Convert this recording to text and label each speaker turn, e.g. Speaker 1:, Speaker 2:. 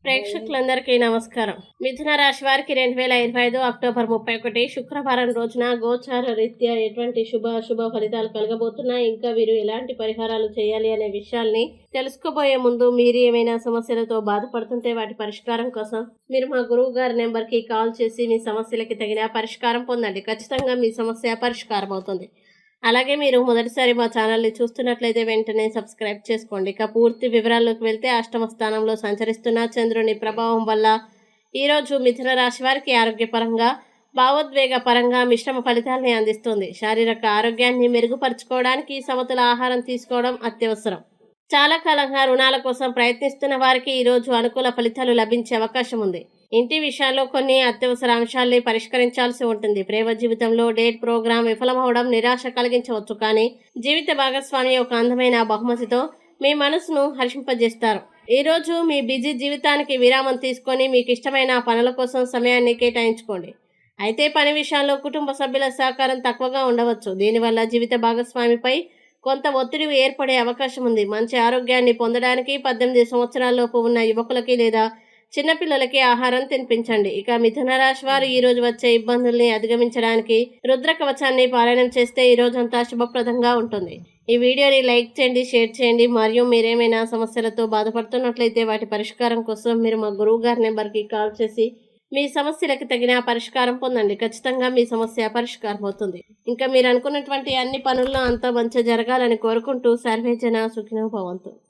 Speaker 1: ప్రేక్షకులందరికీ నమస్కారం. మిథున రాశి వారికి 2025 అక్టోబర్ 31 శుక్రవారం రోజున గోచార రీత్యా ఎటువంటి శుభ ఫలితాలు కలగబోతున్నాయి, ఇంకా వీరు ఎలాంటి పరిహారాలు చేయాలి అనే విషయాల్ని తెలుసుకోబోయే ముందు మీరు ఏమైనా సమస్యలతో బాధపడుతుంటే వాటి పరిష్కారం కోసం మీరు మా గురువు గారి నెంబర్కి కాల్ చేసి మీ సమస్యలకి తగిన పరిష్కారం పొందండి. ఖచ్చితంగా మీ సమస్య పరిష్కారం అవుతుంది. అలాగే మీరు మొదటిసారి మా ఛానల్ని చూస్తున్నట్లయితే వెంటనే సబ్స్క్రైబ్ చేసుకోండి. ఇక పూర్తి వివరాల్లోకి వెళ్తే అష్టమ స్థానంలో సంచరిస్తున్న చంద్రుని ప్రభావం వల్ల ఈరోజు మిథున రాశి వారికి ఆరోగ్యపరంగా భావోద్వేగ పరంగా మిశ్రమ ఫలితాలని అందిస్తుంది. శారీరక ఆరోగ్యాన్ని మెరుగుపరచుకోవడానికి సమతుల ఆహారం తీసుకోవడం అత్యవసరం. చాలా కాలంగా రుణాల కోసం ప్రయత్నిస్తున్న వారికి ఈరోజు అనుకూల ఫలితాలు లభించే అవకాశం ఉంది. ఇంటి విషయాల్లో కొన్ని అత్యవసర అంశాల్ని పరిష్కరించాల్సి ఉంటుంది. ప్రేమ జీవితంలో డేట్ ప్రోగ్రాం విఫలమవడం నిరాశ కలిగించవచ్చు, కానీ జీవిత భాగస్వామి ఒక అందమైన బహుమతితో మీ మనసును హర్షింపజేస్తారు. ఈరోజు మీ బిజీ జీవితానికి విరామం తీసుకొని మీకు ఇష్టమైన పనుల కోసం సమయాన్ని కేటాయించుకోండి. అయితే పని విషయాల్లో కుటుంబ సభ్యుల సహకారం తక్కువగా ఉండవచ్చు. దీనివల్ల జీవిత భాగస్వామిపై కొంత ఒత్తిడి ఏర్పడే అవకాశం ఉంది. మంచి ఆరోగ్యాన్ని పొందడానికి 18 సంవత్సరాలలోపు ఉన్న యువకులకి లేదా చిన్నపిల్లలకి ఆహారం తినిపించండి. ఇక మిథున రాశి వారు ఈ రోజు వచ్చే ఇబ్బందుల్ని అధిగమించడానికి రుద్ర కవచాన్ని పారాయణం చేస్తే ఈ రోజంతా శుభప్రదంగా ఉంటుంది. ఈ వీడియోని లైక్ చేయండి, షేర్ చేయండి. మరియు మీరేమైనా సమస్యలతో బాధపడుతున్నట్లయితే వాటి పరిష్కారం కోసం మీరు మా గురువు గారి నెంబర్కి కాల్ చేసి మీ సమస్యలకు తగిన పరిష్కారం పొందండి. ఖచ్చితంగా మీ సమస్య పరిష్కారం అవుతుంది. ఇంకా మీరు అనుకున్నటువంటి అన్ని పనుల్లో అంతా మంచి జరగాలని కోరుకుంటూ సర్వే జన సుఖినో భవంతు.